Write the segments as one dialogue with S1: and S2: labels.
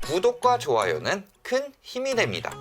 S1: 구독과 좋아요는 큰 힘이 됩니다.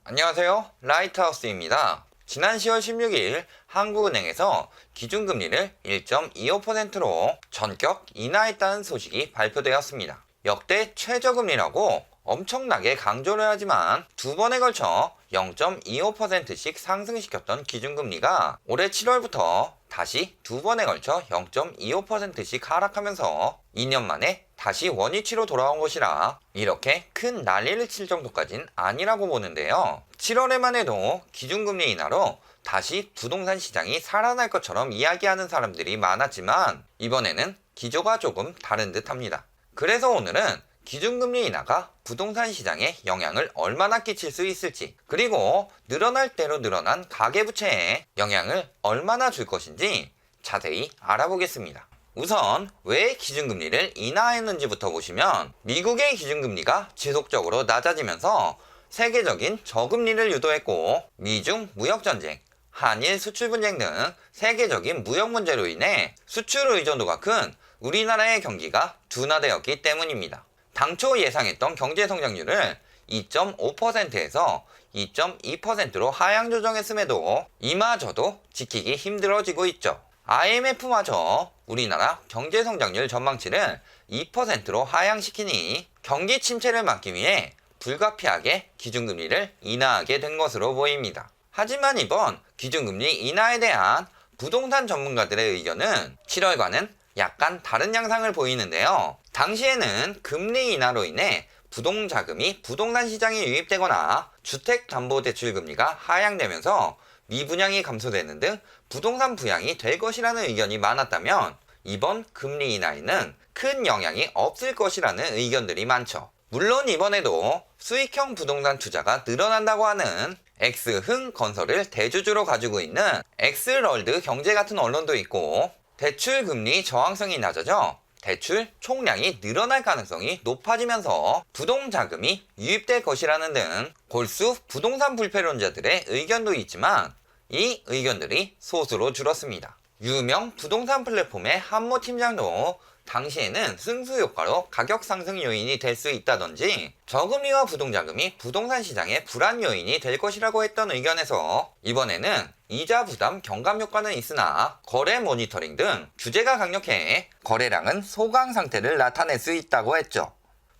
S1: 안녕하세요, 라이트하우스입니다. 지난 10월 16일 한국은행에서 기준금리를 1.25%로 전격 인하했다는 소식이 발표되었습니다. 역대 최저금리라고 엄청나게 강조를 하지만 두 번에 걸쳐 0.25%씩 상승시켰던 기준금리가 올해 7월부터 다시 두 번에 걸쳐 0.25%씩 하락하면서 2년 만에 다시 원위치로 돌아온 것이라 이렇게 큰 난리를 칠 정도까진 아니라고 보는데요. 7월에만 해도 기준금리 인하로 다시 부동산 시장이 살아날 것처럼 이야기하는 사람들이 많았지만 이번에는 기조가 조금 다른 듯 합니다. 그래서 오늘은 기준금리 인하가 부동산 시장에 영향을 얼마나 끼칠 수 있을지, 그리고 늘어날 대로 늘어난 가계부채에 영향을 얼마나 줄 것인지 자세히 알아보겠습니다. 우선 왜 기준금리를 인하했는지부터 보시면 미국의 기준금리가 지속적으로 낮아지면서 세계적인 저금리를 유도했고 미중 무역전쟁, 한일 수출분쟁 등 세계적인 무역 문제로 인해 수출 의존도가 큰 우리나라의 경기가 둔화되었기 때문입니다. 당초 예상했던 경제성장률을 2.5%에서 2.2%로 하향 조정했음에도 이마저도 지키기 힘들어지고 있죠. IMF마저 우리나라 경제성장률 전망치를 2%로 하향시키니 경기 침체를 막기 위해 불가피하게 기준금리를 인하하게 된 것으로 보입니다. 하지만 이번 기준금리 인하에 대한 부동산 전문가들의 의견은 7월과는 약간 다른 양상을 보이는데요. 당시에는 금리 인하로 인해 부동자금이 부동산 시장에 유입되거나 주택담보대출금리가 하향되면서 미분양이 감소되는 등 부동산 부양이 될 것이라는 의견이 많았다면 이번 금리 인하에는 큰 영향이 없을 것이라는 의견들이 많죠. 물론 이번에도 수익형 부동산 투자가 늘어난다고 하는 X흥건설을 대주주로 가지고 있는 X월드 경제 같은 언론도 있고 대출 금리 저항성이 낮아져 대출 총량이 늘어날 가능성이 높아지면서 부동자금이 유입될 것이라는 등 골수 부동산 불패론자들의 의견도 있지만 이 의견들이 소수로 줄었습니다. 유명 부동산 플랫폼의 한모 팀장도 당시에는 승수 효과로 가격 상승 요인이 될 수 있다든지 저금리와 부동자금이 부동산 시장의 불안 요인이 될 것이라고 했던 의견에서 이번에는 이자 부담 경감 효과는 있으나 거래 모니터링 등 규제가 강력해 거래량은 소강 상태를 나타낼 수 있다고 했죠.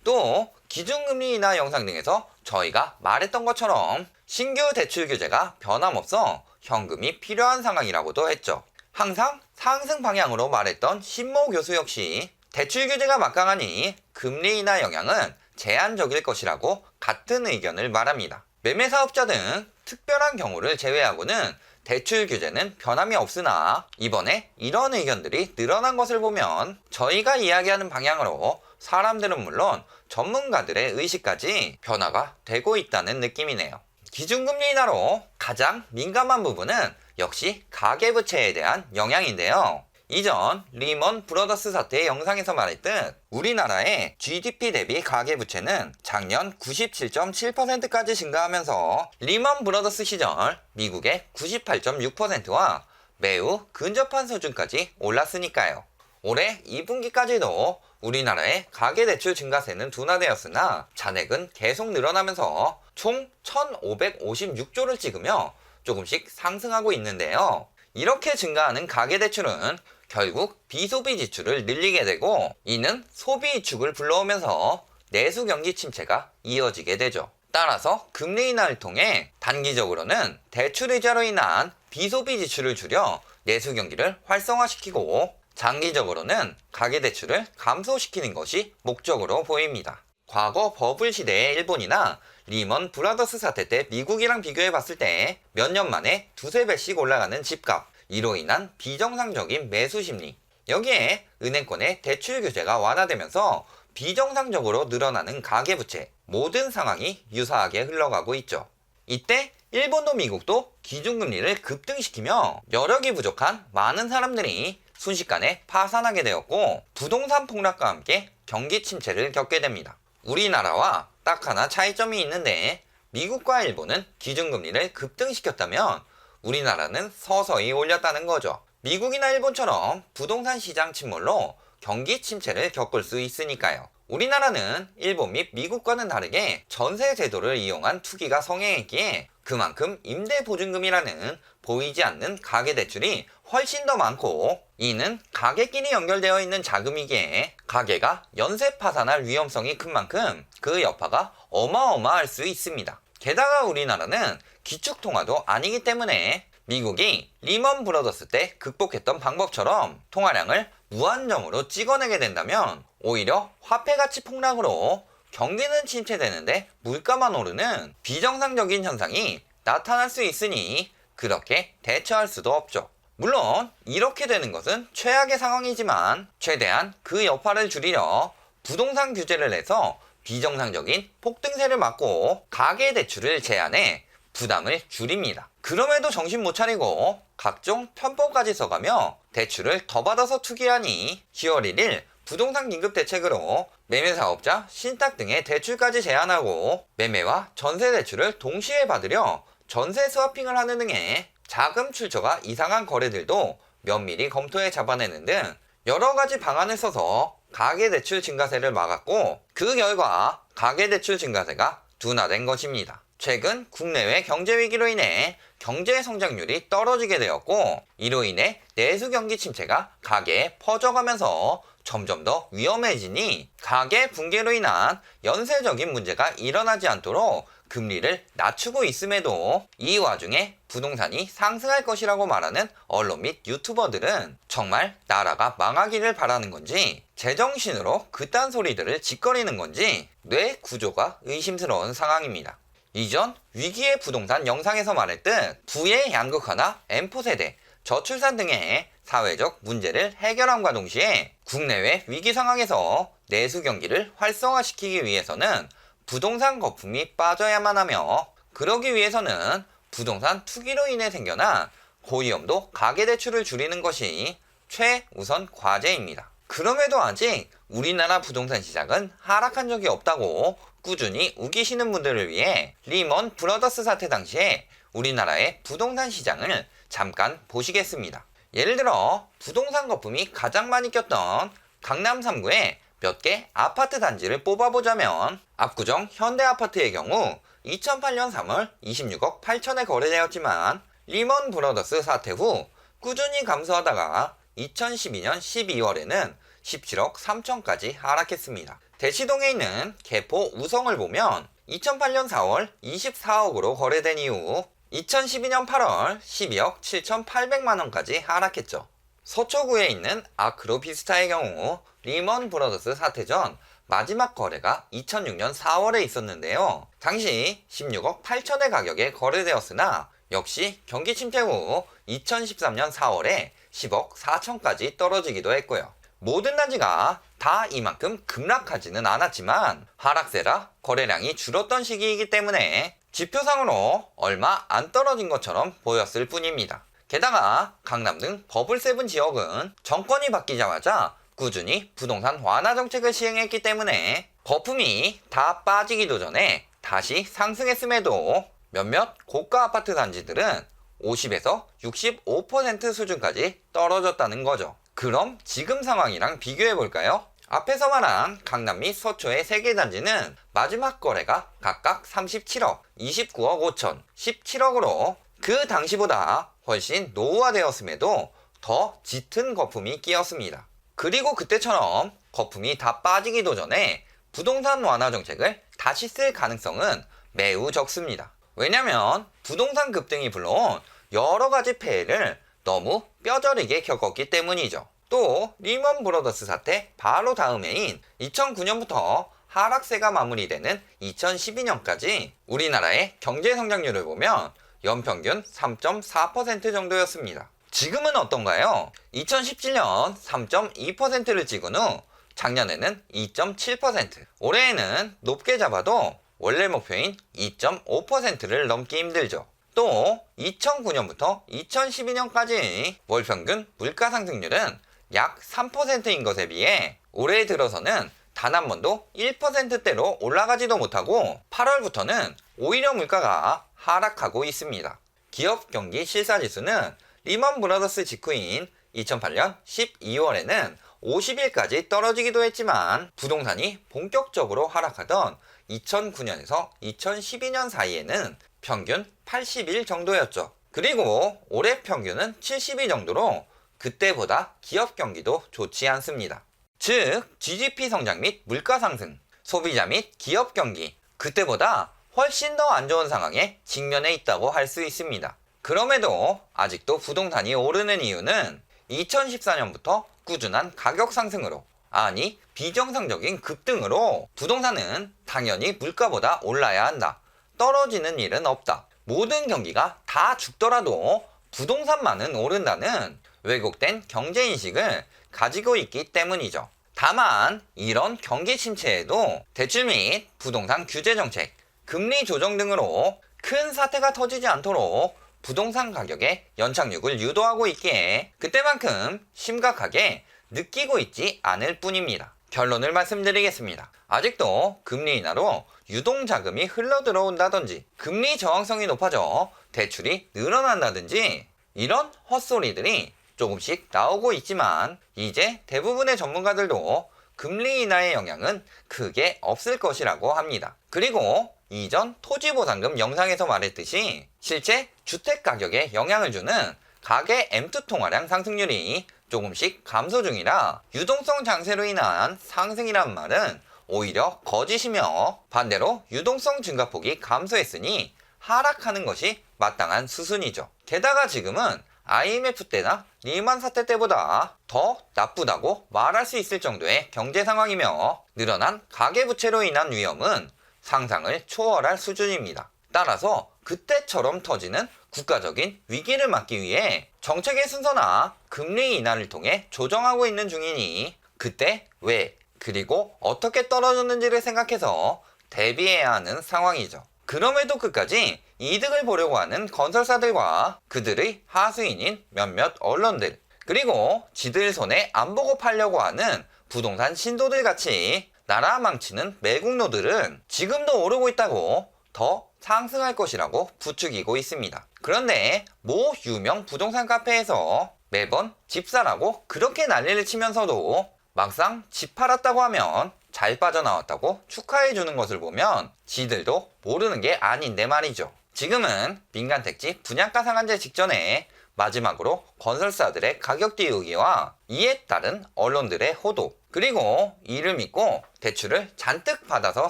S1: 또 기준금리 인하 영상 등에서 저희가 말했던 것처럼 신규 대출 규제가 변함없어 현금이 필요한 상황이라고도 했죠. 항상 상승 방향으로 말했던 신모 교수 역시 대출 규제가 막강하니 금리 인하 영향은 제한적일 것이라고 같은 의견을 말합니다. 매매 사업자 등 특별한 경우를 제외하고는 대출 규제는 변함이 없으나 이번에 이런 의견들이 늘어난 것을 보면 저희가 이야기하는 방향으로 사람들은 물론 전문가들의 의식까지 변화가 되고 있다는 느낌이네요. 기준금리 인하로 가장 민감한 부분은 역시 가계부채에 대한 영향인데요. 이전 리먼 브러더스 사태의 영상에서 말했듯 우리나라의 GDP 대비 가계부채는 작년 97.7%까지 증가하면서 리먼 브러더스 시절 미국의 98.6%와 매우 근접한 수준까지 올랐으니까요. 올해 2분기까지도 우리나라의 가계대출 증가세는 둔화되었으나 잔액은 계속 늘어나면서 총 1,556조를 찍으며 조금씩 상승하고 있는데요. 이렇게 증가하는 가계대출은 결국 비소비 지출을 늘리게 되고 이는 소비 위축을 불러오면서 내수 경기 침체가 이어지게 되죠. 따라서 금리 인하를 통해 단기적으로는 대출 이자로 인한 비소비 지출을 줄여 내수 경기를 활성화시키고 장기적으로는 가계대출을 감소시키는 것이 목적으로 보입니다. 과거 버블 시대의 일본이나 리먼 브라더스 사태 때 미국이랑 비교해 봤을 때 몇 년 만에 두세 배씩 올라가는 집값, 이로 인한 비정상적인 매수 심리, 여기에 은행권의 대출 규제가 완화되면서 비정상적으로 늘어나는 가계부채, 모든 상황이 유사하게 흘러가고 있죠. 이때 일본도 미국도 기준금리를 급등시키며 여력이 부족한 많은 사람들이 순식간에 파산하게 되었고 부동산 폭락과 함께 경기 침체를 겪게 됩니다. 우리나라와 딱 하나 차이점이 있는데 미국과 일본은 기준금리를 급등시켰다면 우리나라는 서서히 올렸다는 거죠. 미국이나 일본처럼 부동산 시장 침몰로 경기 침체를 겪을 수 있으니까요. 우리나라는 일본 및 미국과는 다르게 전세 제도를 이용한 투기가 성행했기에 그만큼 임대보증금이라는 보이지 않는 가계대출이 훨씬 더 많고, 이는 가계끼리 연결되어 있는 자금이기에 가계가 연쇄 파산할 위험성이 큰 만큼 그 여파가 어마어마할 수 있습니다. 게다가 우리나라는 기축통화도 아니기 때문에 미국이 리먼 브러더스 때 극복했던 방법처럼 통화량을 무한정으로 찍어내게 된다면 오히려 화폐 가치 폭락으로 경기는 침체되는데 물가만 오르는 비정상적인 현상이 나타날 수 있으니 그렇게 대처할 수도 없죠. 물론 이렇게 되는 것은 최악의 상황이지만 최대한 그 여파를 줄이려 부동산 규제를 해서 비정상적인 폭등세를 막고 가계대출을 제한해 부담을 줄입니다. 그럼에도 정신 못 차리고 각종 편법까지 써가며 대출을 더 받아서 투기하니 10월 1일 부동산 긴급 대책으로 매매사업자, 신탁 등의 대출까지 제한하고 매매와 전세 대출을 동시에 받으려 전세 스와핑을 하는 등의 자금 출처가 이상한 거래들도 면밀히 검토해 잡아내는 등 여러 가지 방안을 써서 가계대출 증가세를 막았고, 그 결과 가계대출 증가세가 둔화된 것입니다. 최근 국내외 경제위기로 인해 경제 성장률이 떨어지게 되었고, 이로 인해 내수 경기 침체가 가계에 퍼져가면서 점점 더 위험해지니 가계 붕괴로 인한 연쇄적인 문제가 일어나지 않도록 금리를 낮추고 있음에도 이 와중에 부동산이 상승할 것이라고 말하는 언론 및 유튜버들은 정말 나라가 망하기를 바라는 건지 제정신으로 그딴 소리들을 짓거리는 건지 뇌 구조가 의심스러운 상황입니다. 이전 위기의 부동산 영상에서 말했듯 부의 양극화나 엠포세대, 저출산 등의 사회적 문제를 해결함과 동시에 국내외 위기 상황에서 내수 경기를 활성화시키기 위해서는 부동산 거품이 빠져야만 하며, 그러기 위해서는 부동산 투기로 인해 생겨난 고위험도 가계대출을 줄이는 것이 최우선 과제입니다. 그럼에도 아직 우리나라 부동산 시장은 하락한 적이 없다고 꾸준히 우기시는 분들을 위해 리먼 브러더스 사태 당시에 우리나라의 부동산 시장을 잠깐 보시겠습니다. 예를 들어 부동산 거품이 가장 많이 꼈던 강남 3구에 몇 개 아파트 단지를 뽑아보자면 압구정 현대아파트의 경우 2008년 3월 26억 8천에 거래되었지만 리먼 브러더스 사태 후 꾸준히 감소하다가 2012년 12월에는 17억 3천까지 하락했습니다. 대치동에 있는 개포 우성을 보면 2008년 4월 24억으로 거래된 이후 2012년 8월 12억 7,800만원까지 하락했죠. 서초구에 있는 아크로비스타의 경우 리먼 브러더스 사태 전 마지막 거래가 2006년 4월에 있었는데요. 당시 16억 8천의 가격에 거래되었으나 역시 경기 침체 후 2013년 4월에 10억 4천까지 떨어지기도 했고요. 모든 단지가 다 이만큼 급락하지는 않았지만 하락세라 거래량이 줄었던 시기이기 때문에 지표상으로 얼마 안 떨어진 것처럼 보였을 뿐입니다. 게다가 강남 등 버블7 지역은 정권이 바뀌자마자 꾸준히 부동산 완화 정책을 시행했기 때문에 거품이 다 빠지기도 전에 다시 상승했음에도 몇몇 고가 아파트 단지들은 50에서 65% 수준까지 떨어졌다는 거죠. 그럼 지금 상황이랑 비교해볼까요? 앞에서 말한 강남 및 서초의 3개 단지는 마지막 거래가 각각 37억, 29억 5천, 17억으로 그 당시보다 훨씬 노후화되었음에도 더 짙은 거품이 끼었습니다. 그리고 그때처럼 거품이 다 빠지기도 전에 부동산 완화 정책을 다시 쓸 가능성은 매우 적습니다. 왜냐면 부동산 급등이 불러온 여러 가지 폐해를 너무 뼈저리게 겪었기 때문이죠. 또 리먼 브러더스 사태 바로 다음 해인 2009년부터 하락세가 마무리되는 2012년까지 우리나라의 경제 성장률을 보면 연평균 3.4% 정도였습니다. 지금은 어떤가요? 2017년 3.2%를 찍은 후 작년에는 2.7%, 올해에는 높게 잡아도 원래 목표인 2.5%를 넘기 힘들죠. 또 2009년부터 2012년까지 월평균 물가 상승률은 약 3%인 것에 비해 올해 들어서는 단 한 번도 1%대로 올라가지도 못하고 8월부터는 오히려 물가가 하락하고 있습니다. 기업 경기 실사지수는 리먼 브러더스 직후인 2008년 12월에는 50일까지 떨어지기도 했지만 부동산이 본격적으로 하락하던 2009년에서 2012년 사이에는 평균 80일 정도였죠. 그리고 올해 평균은 70일 정도로 그때보다 기업 경기도 좋지 않습니다. 즉 GDP 성장 및 물가 상승, 소비자 및 기업 경기, 그때보다 훨씬 더 안 좋은 상황에 직면해 있다고 할 수 있습니다. 그럼에도 아직도 부동산이 오르는 이유는 2014년부터 꾸준한 가격 상승으로, 아니 비정상적인 급등으로 부동산은 당연히 물가보다 올라야 한다, 떨어지는 일은 없다, 모든 경기가 다 죽더라도 부동산만은 오른다는 왜곡된 경제인식을 가지고 있기 때문이죠. 다만 이런 경기 침체에도 대출 및 부동산 규제 정책, 금리 조정 등으로 큰 사태가 터지지 않도록 부동산 가격의 연착륙을 유도하고 있기에 그때만큼 심각하게 느끼고 있지 않을 뿐입니다. 결론을 말씀드리겠습니다. 아직도 금리 인하로 유동자금이 흘러들어온다든지 금리 저항성이 높아져 대출이 늘어난다든지 이런 헛소리들이 조금씩 나오고 있지만 이제 대부분의 전문가들도 금리 인하의 영향은 크게 없을 것이라고 합니다. 그리고 이전 토지보상금 영상에서 말했듯이 실제 주택가격에 영향을 주는 가계 M2 통화량 상승률이 조금씩 감소 중이라 유동성 장세로 인한 상승이란 말은 오히려 거짓이며 반대로 유동성 증가폭이 감소했으니 하락하는 것이 마땅한 수순이죠. 게다가 지금은 IMF 때나 리만 사태 때보다 더 나쁘다고 말할 수 있을 정도의 경제 상황이며 늘어난 가계부채로 인한 위험은 상상을 초월할 수준입니다. 따라서 그때처럼 터지는 국가적인 위기를 막기 위해 정책의 순서나 금리 인하를 통해 조정하고 있는 중이니 그때 왜 그리고 어떻게 떨어졌는지를 생각해서 대비해야 하는 상황이죠. 그럼에도 끝까지 이득을 보려고 하는 건설사들과 그들의 하수인인 몇몇 언론들, 그리고 지들 손에 안 보고 팔려고 하는 부동산 신도들 같이 나라 망치는 매국노들은 지금도 오르고 있다고 더 상승할 것이라고 부추기고 있습니다. 그런데 모 유명 부동산 카페에서 매번 집 사라고 그렇게 난리를 치면서도 막상 집 팔았다고 하면 잘 빠져나왔다고 축하해주는 것을 보면 지들도 모르는 게 아닌데 말이죠. 지금은 민간택지 분양가 상한제 직전에 마지막으로 건설사들의 가격 띄우기와 이에 따른 언론들의 호도, 그리고 이를 믿고 대출을 잔뜩 받아서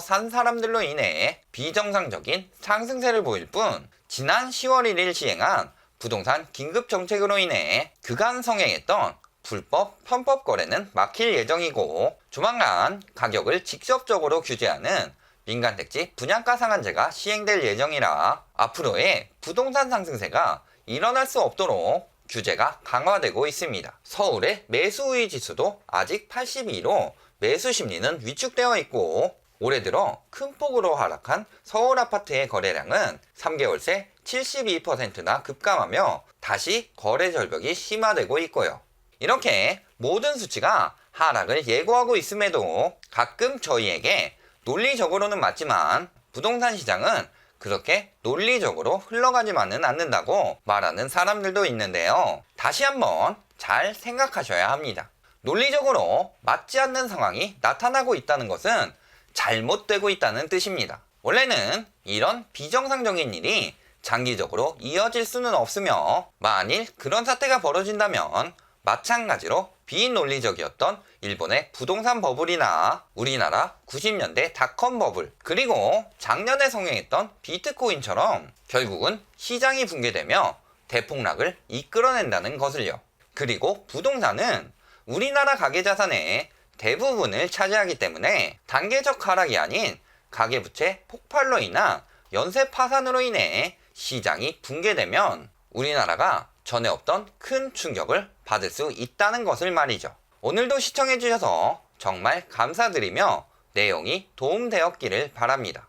S1: 산 사람들로 인해 비정상적인 상승세를 보일 뿐 지난 10월 1일 시행한 부동산 긴급정책으로 인해 그간 성행했던 불법 편법 거래는 막힐 예정이고 조만간 가격을 직접적으로 규제하는 민간택지 분양가 상한제가 시행될 예정이라 앞으로의 부동산 상승세가 일어날 수 없도록 규제가 강화되고 있습니다. 서울의 매수 우위 지수도 아직 82로 매수 심리는 위축되어 있고 올해 들어 큰 폭으로 하락한 서울 아파트의 거래량은 3개월 새 72%나 급감하며 다시 거래 절벽이 심화되고 있고요. 이렇게 모든 수치가 하락을 예고하고 있음에도 가끔 저희에게 논리적으로는 맞지만 부동산 시장은 그렇게 논리적으로 흘러가지만은 않는다고 말하는 사람들도 있는데요. 다시 한번 잘 생각하셔야 합니다. 논리적으로 맞지 않는 상황이 나타나고 있다는 것은 잘못되고 있다는 뜻입니다. 원래는 이런 비정상적인 일이 장기적으로 이어질 수는 없으며 만일 그런 사태가 벌어진다면 마찬가지로 비논리적이었던 일본의 부동산 버블이나 우리나라 90년대 닷컴 버블, 그리고 작년에 성행했던 비트코인처럼 결국은 시장이 붕괴되며 대폭락을 이끌어낸다는 것을요. 그리고 부동산은 우리나라 가계자산의 대부분을 차지하기 때문에 단계적 하락이 아닌 가계부채 폭발로 인한 연쇄 파산으로 인해 시장이 붕괴되면 우리나라가 전에 없던 큰 충격을 받을 수 있다는 것을 말이죠. 오늘도 시청해주셔서 정말 감사드리며 내용이 도움되었기를 바랍니다.